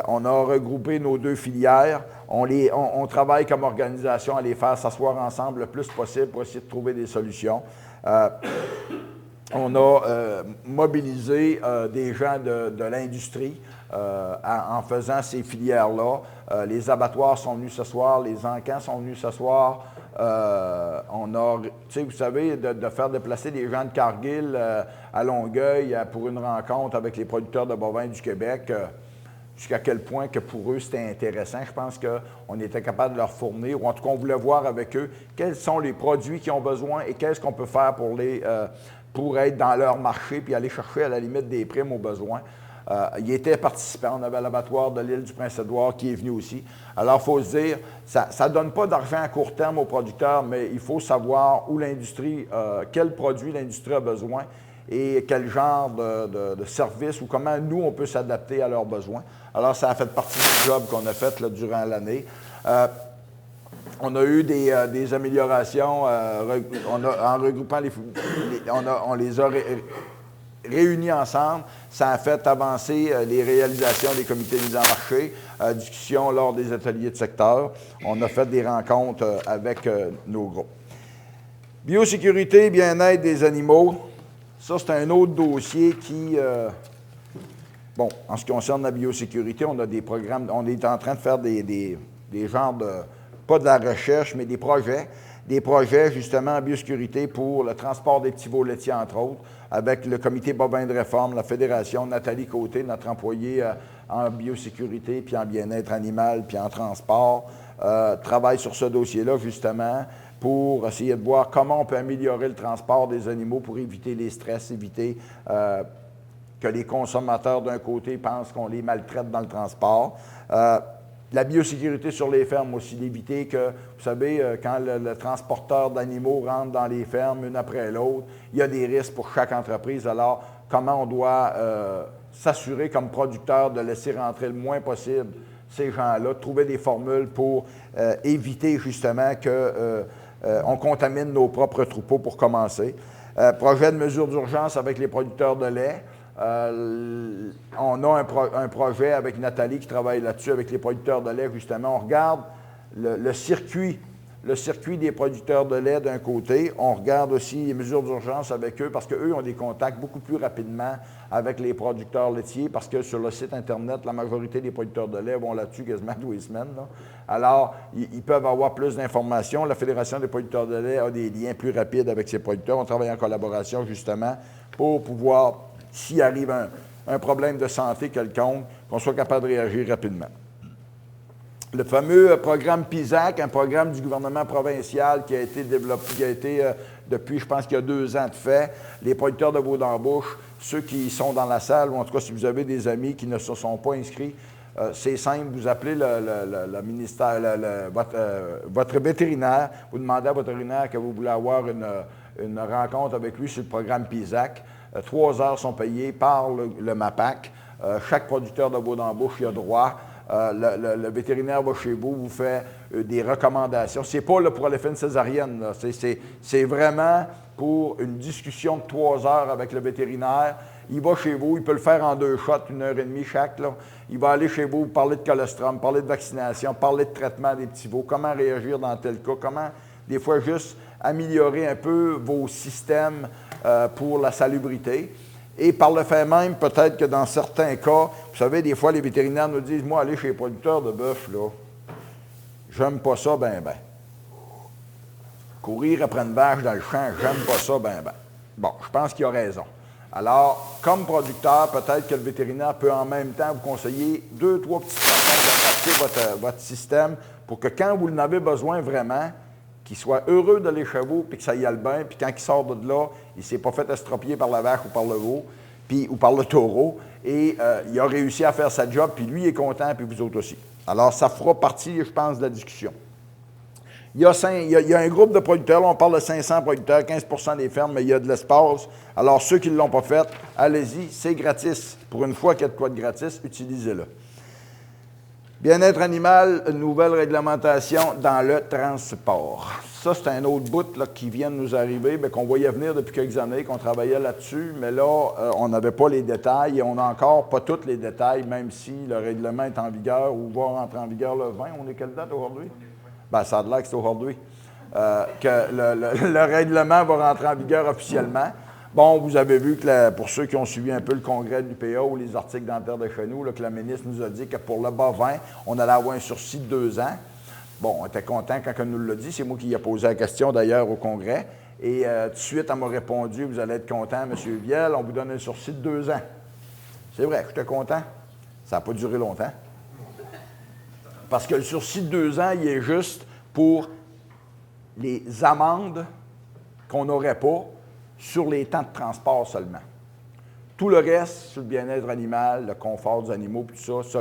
On a regroupé nos deux filières. On travaille comme organisation à les faire s'asseoir ensemble le plus possible pour essayer de trouver des solutions. On a mobilisé des gens de l'industrie en faisant ces filières-là. Les abattoirs sont venus s'asseoir, les encans sont venus s'asseoir. On a, tu sais, vous savez, de faire déplacer des gens de Cargill à Longueuil pour une rencontre avec les producteurs de bovins du Québec, jusqu'à quel point que pour eux c'était intéressant. Je pense qu'on était capable de leur fournir, ou en tout cas on voulait voir avec eux quels sont les produits qu'ils ont besoin et qu'est-ce qu'on peut faire pour être dans leur marché puis aller chercher à la limite des primes aux besoins. Il était participant. On avait l'abattoir de l'île du Prince-Édouard qui est venu aussi. Alors, il faut se dire, ça ne donne pas d'argent à court terme aux producteurs, mais il faut savoir où l'industrie, quel produit l'industrie a besoin et quel genre de service ou comment nous, on peut s'adapter à leurs besoins. Alors, ça a fait partie du job qu'on a fait là, durant l'année. On a eu des améliorations en regroupant on les a réunis ensemble. Ça a fait avancer les réalisations des comités de mise en marché, discussions lors des ateliers de secteur. On a fait des rencontres avec nos groupes. Biosécurité, bien-être des animaux. Ça, c'est un autre dossier qui... bon, en ce qui concerne la biosécurité, on a des programmes, on est en train de faire des genres de... pas de la recherche, mais des projets des projets justement en biosécurité pour le transport des petits veaux laitiers, entre autres, avec le comité bovin de réforme, la fédération, Nathalie Côté, notre employée en biosécurité, puis en bien-être animal, puis en transport, travaille sur ce dossier-là justement pour essayer de voir comment on peut améliorer le transport des animaux pour éviter les stress, éviter que les consommateurs d'un côté pensent qu'on les maltraite dans le transport. La biosécurité sur les fermes aussi, d'éviter que, vous savez, quand le transporteur d'animaux rentre dans les fermes une après l'autre, il y a des risques pour chaque entreprise. Alors, comment on doit s'assurer comme producteur de laisser rentrer le moins possible ces gens-là, trouver des formules pour éviter justement qu'on contamine nos propres troupeaux pour commencer. Projet de mesures d'urgence avec les producteurs de lait. On a un projet avec Nathalie qui travaille là-dessus, avec les producteurs de lait, justement. On regarde le circuit des producteurs de lait d'un côté. On regarde aussi les mesures d'urgence avec eux parce qu'eux ont des contacts beaucoup plus rapidement avec les producteurs laitiers parce que sur le site Internet, la majorité des producteurs de lait vont là-dessus quasiment tous les semaines. Là. Alors, ils peuvent avoir plus d'informations. La Fédération des producteurs de lait a des liens plus rapides avec ses producteurs. On travaille en collaboration, justement, pour pouvoir, s'il arrive un problème de santé quelconque, qu'on soit capable de réagir rapidement. Le fameux programme PISAC, un programme du gouvernement provincial qui a été développé, depuis, je pense qu'il y a 2 ans de fait. Les producteurs de veaux d'embauche, ceux qui sont dans la salle, ou en tout cas si vous avez des amis qui ne se sont pas inscrits, c'est simple, vous appelez le ministère, votre vétérinaire, vous demandez à votre vétérinaire que vous voulez avoir une rencontre avec lui sur le programme PISAC. 3 heures sont payées par le MAPAC. Chaque producteur de veaux d'embauche y a droit. Le vétérinaire va chez vous, vous fait des recommandations. Ce n'est pas là, pour aller faire une césarienne. C'est vraiment pour une discussion de 3 heures avec le vétérinaire. Il va chez vous, il peut le faire en 2 shots, 1h30 chaque. Là. Il va aller chez vous, parler de colostrum, parler de vaccination, parler de traitement des petits veaux, comment réagir dans tel cas, comment, des fois, juste améliorer un peu vos systèmes pour la salubrité. Et par le fait même, peut-être que dans certains cas, vous savez, des fois, les vétérinaires nous disent, moi, aller chez les producteurs de bœuf, là, j'aime pas ça, ben. Courir après une vache dans le champ, j'aime pas ça, ben. Bon, je pense qu'il a raison. Alors, comme producteur, peut-être que le vétérinaire peut en même temps vous conseiller 2, 3 petites façons d'adapter votre système pour que quand vous en avez besoin vraiment, qu'il soit heureux de les chevaux, puis que ça y aille bien, puis quand il sort de là, il ne s'est pas fait estropier par la vache ou par le veau, ou par le taureau, et il a réussi à faire sa job, puis lui il est content, puis vous autres aussi. Alors, ça fera partie, je pense, de la discussion. Il y a un groupe de producteurs, là, on parle de 500 producteurs, 15% des fermes, mais il y a de l'espace. Alors, ceux qui ne l'ont pas fait, allez-y, c'est gratis. Pour une fois qu'il y a de quoi de gratis, utilisez-le. Bien-être animal, nouvelle réglementation dans le transport. Ça, c'est un autre bout là, qui vient de nous arriver, qu'on voyait venir depuis quelques années, qu'on travaillait là-dessus, mais là, on n'avait pas les détails et on n'a encore pas tous les détails, même si le règlement est en vigueur ou va rentrer en vigueur le 20. On est quelle date aujourd'hui? Bien, ça a l'air que c'est aujourd'hui. Que le règlement va rentrer en vigueur officiellement. Bon, vous avez vu que pour ceux qui ont suivi un peu le congrès de l'UPA ou les articles dentaires de chez nous, là, que la ministre nous a dit que pour le bovin, on allait avoir un sursis de 2 ans. Bon, on était content quand elle nous l'a dit. C'est moi qui ai posé la question d'ailleurs au congrès. Et tout de suite, elle m'a répondu, vous allez être content, M. Viel, on vous donne un sursis de 2 ans. C'est vrai, j'étais content. Ça n'a pas duré longtemps. Parce que le sursis de 2 ans, il est juste pour les amendes qu'on n'aurait pas sur les temps de transport seulement. Tout le reste, sur le bien-être animal, le confort des animaux, puis tout ça,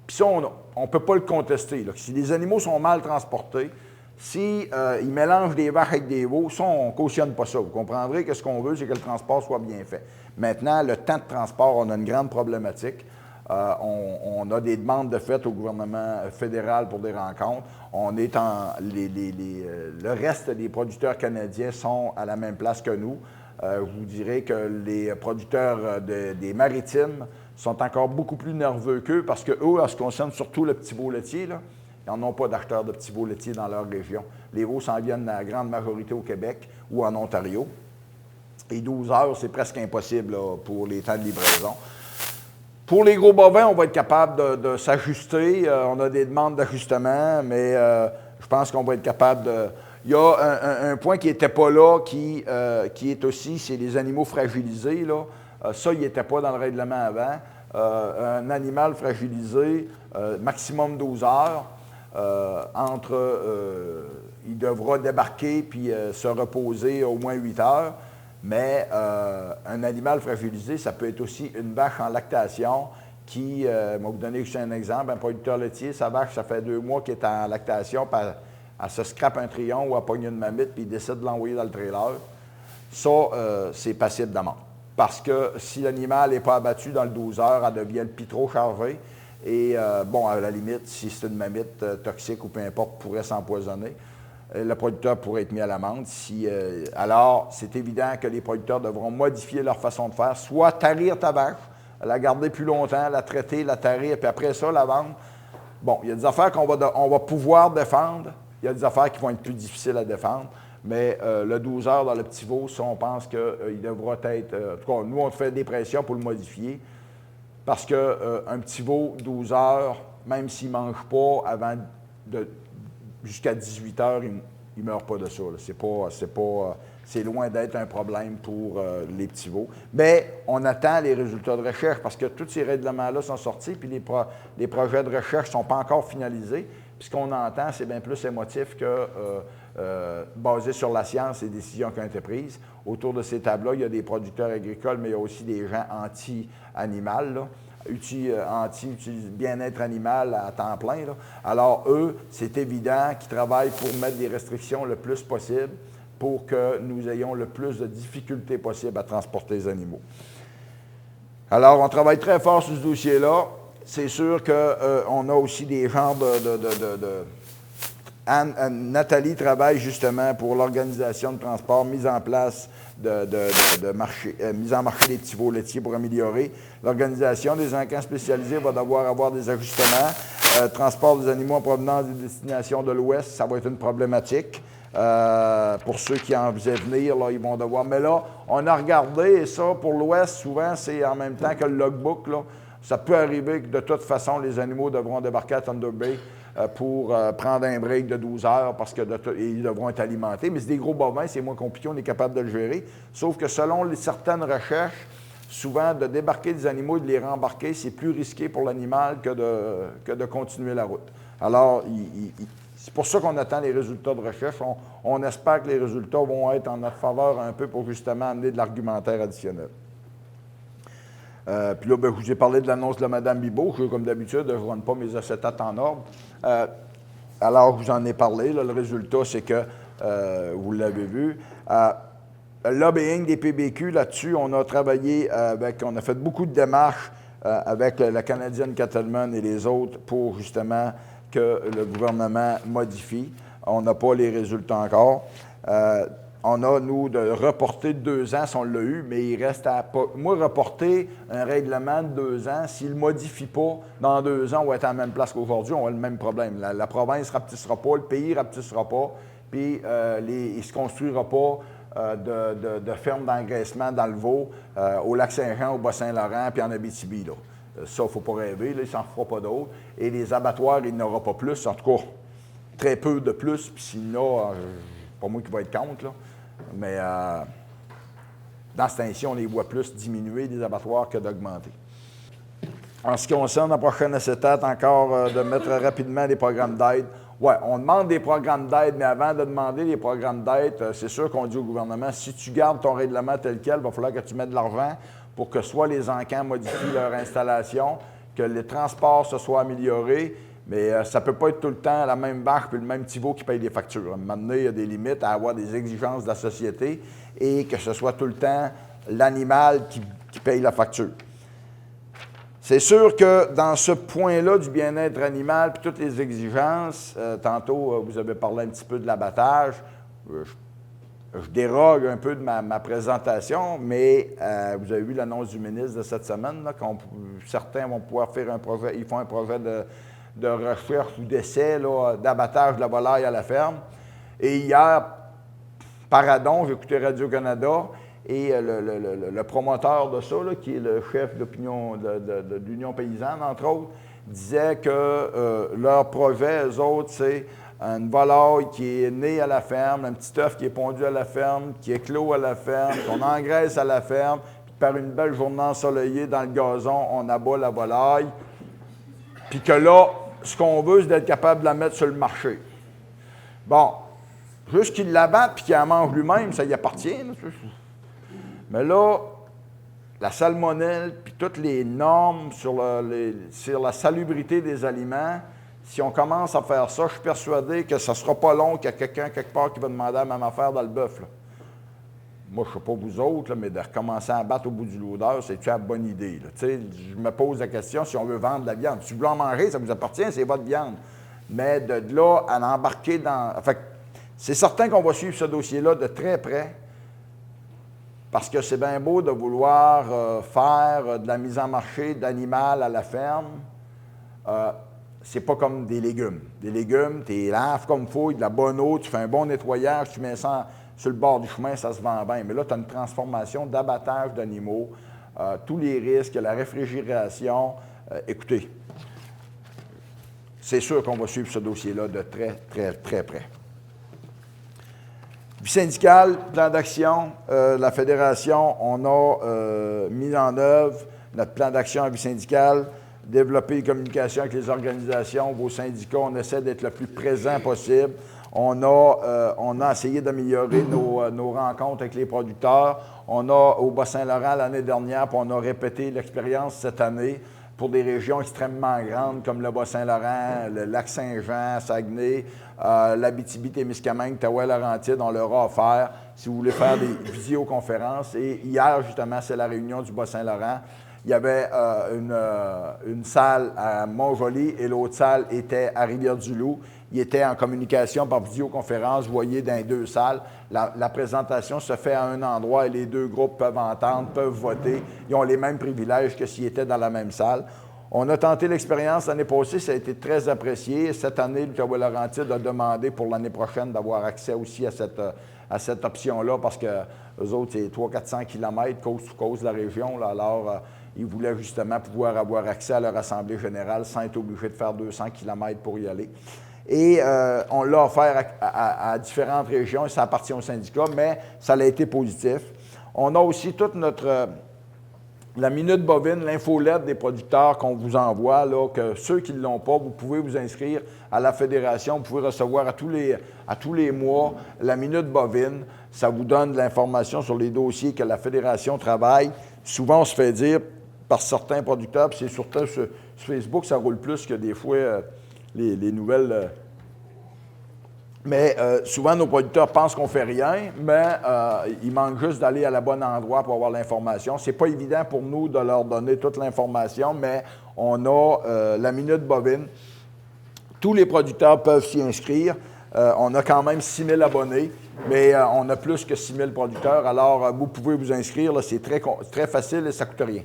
puis ça, on ne peut pas le contester. Là. Si les animaux sont mal transportés, si ils mélangent des vaches avec des veaux, ça, on ne cautionne pas ça. Vous comprendrez que ce qu'on veut, c'est que le transport soit bien fait. Maintenant, le temps de transport, on a une grande problématique. On a des demandes de fait au gouvernement fédéral pour des rencontres. On est le reste des producteurs canadiens sont à la même place que nous. Je vous dirais que les producteurs des maritimes sont encore beaucoup plus nerveux qu'eux parce qu'eux, en ce qui concerne surtout le petit veau laitier, là, ils n'en ont pas d'acheteurs de petits veaux laitiers dans leur région. Les veaux s'en viennent à la grande majorité au Québec ou en Ontario. Et 12 heures, c'est presque impossible là, pour les temps de livraison. Pour les gros bovins, on va être capable de s'ajuster. On a des demandes d'ajustement, mais je pense qu'on va être capable de... Il y a un point qui n'était pas là, qui est aussi, c'est les animaux fragilisés, là. Ça, il n'était pas dans le règlement avant. Un animal fragilisé, maximum 12 heures, il devra débarquer puis se reposer au moins 8 heures. Mais un animal fragilisé, ça peut être aussi une vache en lactation qui, je vais vous donner juste un exemple, un producteur laitier, sa vache, ça fait 2 mois qu'elle est en lactation, puis elle se scrape un trion ou elle pogne une mamite, puis il décide de l'envoyer dans le trailer. Ça, c'est passible d'amende. Parce que si l'animal n'est pas abattu dans le 12 heures, elle devient le pitreau chargé. Et bon, à la limite, si c'est une mamite toxique ou peu importe, pourrait s'empoisonner. Le producteur pourrait être mis à l'amende. Alors, c'est évident que les producteurs devront modifier leur façon de faire, soit tarir ta vache, la garder plus longtemps, la traiter, la tarir, puis après ça, la vendre. Bon, il y a des affaires qu'on va pouvoir défendre, il y a des affaires qui vont être plus difficiles à défendre, mais le 12 heures dans le petit veau, ça, on pense qu'il devra être... en tout cas, nous, on fait des pressions pour le modifier, parce qu'un petit veau, 12 heures, même s'il ne mange pas avant jusqu'à 18 heures, il ne meurt pas de ça. C'est loin d'être un problème pour les petits veaux. Mais on attend les résultats de recherche parce que tous ces règlements-là sont sortis, puis les projets de recherche ne sont pas encore finalisés. Puis ce qu'on entend, c'est bien plus émotif que basé sur la science et les décisions qui ont été prises. Autour de ces tables-là, il y a des producteurs agricoles, mais il y a aussi des gens anti-animal, bien-être animal à temps plein. Là. Alors, eux, c'est évident qu'ils travaillent pour mettre des restrictions le plus possible pour que nous ayons le plus de difficultés possibles à transporter les animaux. Alors, on travaille très fort sur ce dossier-là. C'est sûr qu'on a aussi des genres Nathalie travaille justement pour l'organisation de transport, mise en place mise en marché des petits veaux laitiers pour améliorer. L'organisation des encans spécialisés va devoir avoir des ajustements. Transport des animaux en provenance des destinations de l'Ouest, ça va être une problématique. Pour ceux qui en faisaient venir, là, ils vont devoir. Mais là, on a regardé, et ça, pour l'Ouest, souvent, c'est en même temps que le logbook. Là. Ça peut arriver que, de toute façon, les animaux devront débarquer à Thunder Bay pour prendre un break de 12 heures parce qu'ils devront être alimentés. Mais c'est des gros bovins, c'est moins compliqué, on est capable de le gérer. Sauf que selon certaines recherches, souvent, de débarquer des animaux et de les rembarquer, c'est plus risqué pour l'animal que de continuer la route. Alors, c'est pour ça qu'on attend les résultats de recherche. On espère que les résultats vont être en notre faveur un peu pour justement amener de l'argumentaire additionnel. Puis là, je vous ai parlé de l'annonce de Mme Bibeau. Comme d'habitude, je ne rends pas mes acétates en ordre. Alors, je vous en ai parlé. Là, le résultat, c'est que, vous l'avez vu, le lobbying des PBQ, là-dessus, on a travaillé on a fait beaucoup de démarches avec la Canadian Cattlemen et les autres pour justement que le gouvernement modifie. On n'a pas les résultats encore. On a, nous, de reporter de 2 ans si on l'a eu, mais il reste à... Moi, reporter un règlement de 2 ans, s'il ne le modifie pas, dans 2 ans, on va être à la même place qu'aujourd'hui, on a le même problème. La province ne rapetissera pas, le pays ne rapetissera pas, puis il ne se construira pas de fermes d'engraissement dans le Vaud, au Lac-Saint-Jean, au Bas-Saint-Laurent, puis en Abitibi. Là. Ça, il ne faut pas rêver, là, il ne s'en fera pas d'autres. Et les abattoirs, il n'y en aura pas plus, en tout cas, très peu de plus, puis s'il y en a, pas moi qui va être contre, là. Mais dans ce temps-ci, on les voit plus diminuer des abattoirs que d'augmenter. En ce qui concerne la prochaine acétate, encore de mettre rapidement des programmes d'aide. Oui, on demande des programmes d'aide, mais avant de demander des programmes d'aide, c'est sûr qu'on dit au gouvernement, si tu gardes ton règlement tel quel, il va falloir que tu mettes de l'argent pour que soit les encans modifient leur installation, que les transports se soient améliorés. Mais ça ne peut pas être tout le temps la même vache puis le même petit veau qui paye les factures. À un moment donné, il y a des limites à avoir des exigences de la société et que ce soit tout le temps l'animal qui paye la facture. C'est sûr que dans ce point-là du bien-être animal puis toutes les exigences, tantôt vous avez parlé un petit peu de l'abattage, je dérogue un peu de ma présentation, mais vous avez vu l'annonce du ministre de cette semaine, là, certains vont pouvoir faire un projet, ils font un projet de recherche ou d'essai d'abattage de la volaille à la ferme. Et hier, Paradon, j'ai écouté Radio-Canada, et le promoteur de ça, là, qui est le chef d'opinion de l'Union paysanne, entre autres, disait que leur projet, eux autres, c'est une volaille qui est née à la ferme, un petit œuf qui est pondu à la ferme, qui éclot à la ferme, qu'on engraisse à la ferme, puis par une belle journée ensoleillée dans le gazon, on abat la volaille. Puis que là, ce qu'on veut, c'est d'être capable de la mettre sur le marché. Bon, juste qu'il l'abatte puis qu'il en mange lui-même, ça y appartient. Là. Mais là, la salmonelle puis toutes les normes sur la salubrité des aliments, si on commence à faire ça, je suis persuadé que ça ne sera pas long qu'il y a quelqu'un quelque part qui va demander la même affaire dans le bœuf. Là. Moi, je ne sais pas vous autres, là, mais de recommencer à battre au bout du loader, c'est-tu la bonne idée? Là? Je me pose la question, si on veut vendre de la viande, si vous voulez en manger, ça vous appartient, c'est votre viande. Mais de là à l'embarquer dans... Fait, c'est certain qu'on va suivre ce dossier-là de très près, parce que c'est bien beau de vouloir faire de la mise en marché d'animal à la ferme. C'est pas comme des légumes. Des légumes, tu les laves comme il faut, de la bonne eau, tu fais un bon nettoyage, tu mets ça sur le bord du chemin, ça se vend bien. Mais là, tu as une transformation d'abattage d'animaux, tous les risques, la réfrigération. Écoutez, c'est sûr qu'on va suivre ce dossier-là de très, très, très près. Vie syndicale, plan d'action, la Fédération, on a mis en œuvre notre plan d'action à vie syndicale, développer les communications avec les organisations, vos syndicats, on essaie d'être le plus présent possible. On a essayé d'améliorer nos rencontres avec les producteurs. On a, au Bas-Saint-Laurent, l'année dernière, puis on a répété l'expérience cette année pour des régions extrêmement grandes comme le Bas-Saint-Laurent, le Lac-Saint-Jean, Saguenay, l'Abitibi-Témiscamingue, Taouais-Laurentide, on leur a offert, si vous voulez faire des visioconférences. Et hier, justement, c'est la réunion du Bas-Saint-Laurent. Il y avait une salle à Montjoly et l'autre salle était à Rivière-du-Loup. Ils étaient en communication par visioconférence, vous voyez, dans les deux salles. La présentation se fait à un endroit et les deux groupes peuvent entendre, peuvent voter. Ils ont les mêmes privilèges que s'ils étaient dans la même salle. On a tenté l'expérience l'année passée, ça a été très apprécié. Cette année, le Taouais-Laurentide a demandé pour l'année prochaine d'avoir accès aussi à cette option-là parce que eux autres, c'est 300-400 km côte sur côte de la région. Là, alors, ils voulaient justement pouvoir avoir accès à leur assemblée générale sans être obligés de faire 200 km pour y aller. Et on l'a offert à différentes régions et ça appartient au syndicat, mais ça a été positif. On a aussi toute la minute bovine, l'infolette des producteurs qu'on vous envoie, là, que ceux qui ne l'ont pas, vous pouvez vous inscrire à la Fédération, vous pouvez recevoir à tous les mois la minute bovine. Ça vous donne de l'information sur les dossiers que la Fédération travaille. Souvent, on se fait dire par certains producteurs, puis c'est surtout sur Facebook, ça roule plus que des fois les nouvelles. Mais souvent, nos producteurs pensent qu'on ne fait rien, mais il manque juste d'aller à la bonne endroit pour avoir l'information. Ce n'est pas évident pour nous de leur donner toute l'information, mais on a la minute bovine. Tous les producteurs peuvent s'y inscrire. On a quand même 6 000 abonnés, mais on a plus que 6 000 producteurs. Alors, vous pouvez vous inscrire. Là, c'est très facile et ça ne coûte rien.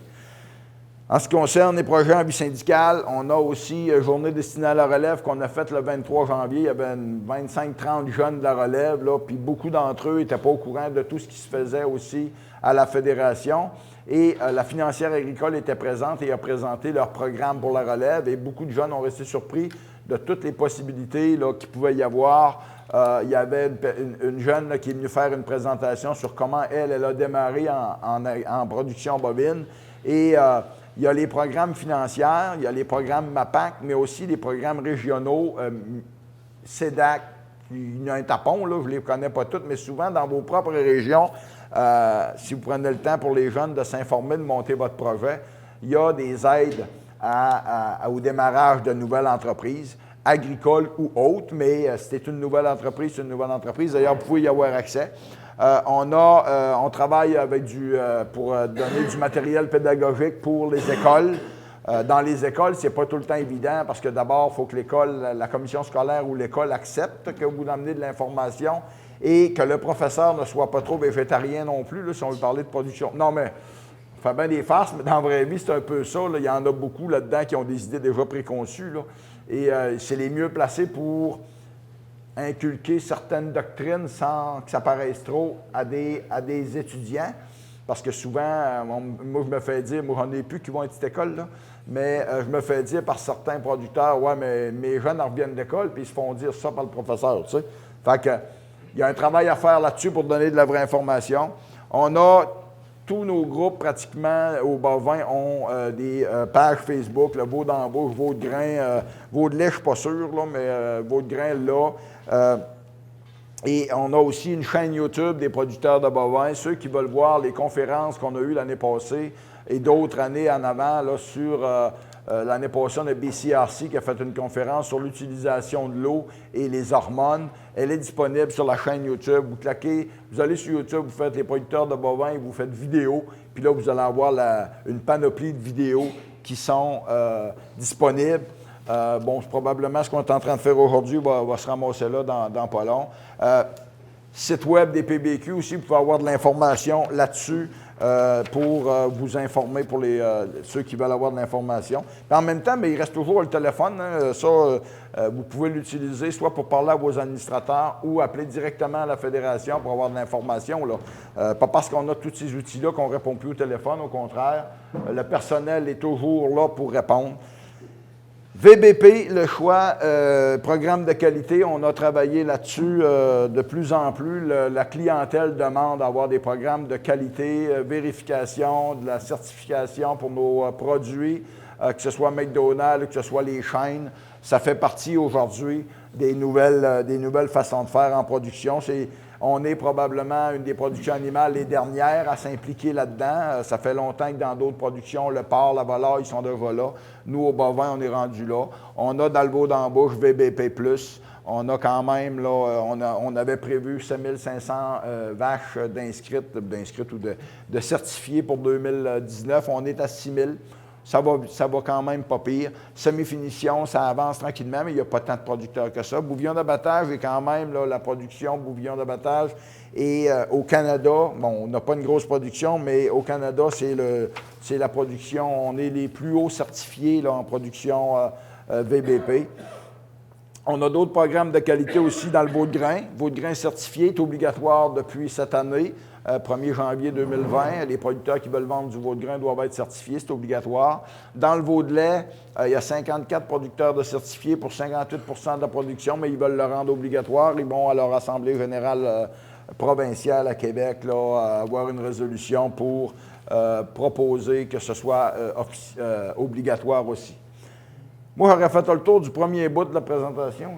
En ce qui concerne les projets en vie syndicale, on a aussi une journée destinée à la relève qu'on a faite le 23 janvier. Il y avait 25-30 jeunes de la relève, là, puis beaucoup d'entre eux n'étaient pas au courant de tout ce qui se faisait aussi à la Fédération. Et la financière agricole était présente et a présenté leur programme pour la relève. Et beaucoup de jeunes ont resté surpris de toutes les possibilités qu'il pouvait y avoir. Il y avait une jeune là, qui est venue faire une présentation sur comment elle a démarré en production bovine. Et il y a les programmes financiers, il y a les programmes MAPAC, mais aussi les programmes régionaux, CEDAC, il y a un tapon, là, je ne les connais pas toutes, mais souvent dans vos propres régions, si vous prenez le temps pour les jeunes de s'informer, de monter votre projet, il y a des aides au démarrage de nouvelles entreprises, agricoles ou autres, mais si c'est une nouvelle entreprise, c'est une nouvelle entreprise. D'ailleurs, vous pouvez y avoir accès. On travaille pour donner du matériel pédagogique pour les écoles. Dans les écoles, ce n'est pas tout le temps évident parce que d'abord, il faut que la commission scolaire ou l'école accepte que vous amenez de l'information et que le professeur ne soit pas trop végétarien non plus, là, si on veut parler de production. Non, mais ça fait bien des farces, mais dans la vraie vie, c'est un peu ça. Là. Il y en a beaucoup là-dedans qui ont des idées déjà préconçues. Là. Et c'est les mieux placés pour inculquer certaines doctrines sans que ça paraisse trop à des étudiants. Parce que souvent, moi, je me fais dire, moi, j'en ai plus qui vont à cette école, là, mais je me fais dire par certains producteurs, ouais, mais mes jeunes en reviennent d'école, puis ils se font dire ça par le professeur, tu sais. Fait que, il y a un travail à faire là-dessus pour donner de la vraie information. On a tous nos groupes, pratiquement, au bovin, ont des pages Facebook, le veau d'embauche, veau de grain, veau de lait, je ne suis pas sûr, là, mais veau de grain, là. Et on a aussi une chaîne YouTube des producteurs de bovins. Ceux qui veulent voir les conférences qu'on a eues l'année passée et d'autres années en avant, là, sur l'année passée, on a BCRC qui a fait une conférence sur l'utilisation de l'eau et les hormones. Elle est disponible sur la chaîne YouTube. Vous cliquez, vous allez sur YouTube, vous faites les producteurs de bovins et vous faites vidéo. Puis là, vous allez avoir une panoplie de vidéos qui sont disponibles. Bon, probablement ce qu'on est en train de faire aujourd'hui va se ramasser là dans pas long. Site web des PBQ aussi, vous pouvez avoir de l'information là-dessus pour vous informer pour ceux qui veulent avoir de l'information. En même temps, mais il reste toujours le téléphone. Hein, ça, vous pouvez l'utiliser soit pour parler à vos administrateurs ou appeler directement à la fédération pour avoir de l'information. Pas parce qu'on a tous ces outils-là qu'on ne répond plus au téléphone, au contraire. Le personnel est toujours là pour répondre. VBP, le choix, programme de qualité, on a travaillé là-dessus de plus en plus. La clientèle demande d'avoir des programmes de qualité, vérification, de la certification pour nos produits, que ce soit McDonald's, que ce soit les chaînes. Ça fait partie aujourd'hui des nouvelles façons de faire en production. On est probablement une des productions animales les dernières à s'impliquer là-dedans. Ça fait longtemps que dans d'autres productions, le porc, la volaille, ils sont déjà là. Nous, au bovin, on est rendu là. On a dans le veau d'embauche VBP+. On a quand même, là, on avait prévu 7500 vaches d'inscrites ou de certifiées pour 2019. On est à 6000. Ça va quand même pas pire. Semi-finition, ça avance tranquillement, mais il n'y a pas tant de producteurs que ça. Bouvillon d'abattage est quand même, là, la production bouvillon d'abattage. Et au Canada, bon, on n'a pas une grosse production, mais au Canada, c'est la production, on est les plus hauts certifiés là, en production VBP. On a d'autres programmes de qualité aussi dans le veau de grain. Veau de grain certifié est obligatoire depuis cette année. 1er janvier 2020, les producteurs qui veulent vendre du veau de grain doivent être certifiés, c'est obligatoire. Dans le veau de lait, il y a 54 producteurs de certifiés pour 58 de la production, mais ils veulent le rendre obligatoire. Ils vont à leur assemblée générale provinciale à Québec là, avoir une résolution pour proposer que ce soit obligatoire aussi. Moi, j'aurais fait le tour du premier bout de la présentation.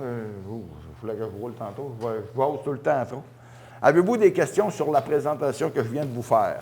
Il fallait que je roule tantôt. Je vois tout le temps trop. Avez-vous des questions sur la présentation que je viens de vous faire?